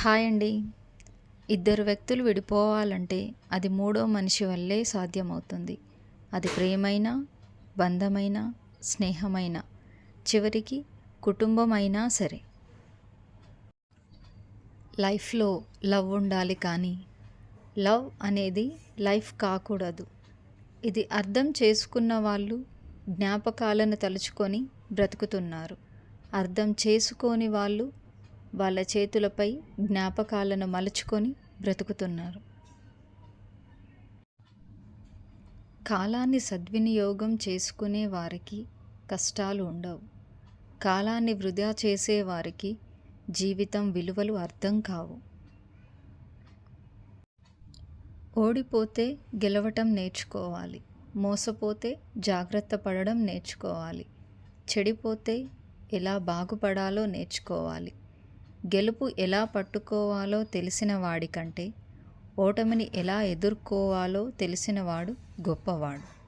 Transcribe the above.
Hi అండి. ఇద్దరు వ్యక్తులు విడిపోవాలంటే అది మూడో మనిషి వల్లే సాధ్యమవుతుంది. అది ప్రేమైనా, బంధమైనా, స్నేహమైనా, చివరికి కుటుంబమైనా సరే. లైఫ్లో లవ్ ఉండాలి, కానీ లవ్ అనేది లైఫ్ కాకూడదు. ఇది అర్థం చేసుకున్న వాళ్ళు జ్ఞాపకాలను తలుచుకొని బ్రతుకుతున్నారు. అర్థం చేసుకోని వాళ్ళు వాళ్ళ చేతులపై జ్ఞాపకాలను మలుచుకొని బ్రతుకుతున్నారు. కాలాన్ని సద్వినియోగం చేసుకునే వారికి కష్టాలు ఉండవు. కాలాన్ని వృధా చేసేవారికి జీవితం విలువలు అర్థం కావు. ఓడిపోతే గెలవటం నేర్చుకోవాలి. మోసపోతే జాగ్రత్త పడడం నేర్చుకోవాలి. చెడిపోతే ఎలా బాగుపడాలో నేర్చుకోవాలి. గెలుపు ఎలా పట్టుకోవాలో తెలిసిన వాడికంటే ఓటమిని ఎలా ఎదుర్కోవాలో తెలిసినవాడు గొప్పవాడు.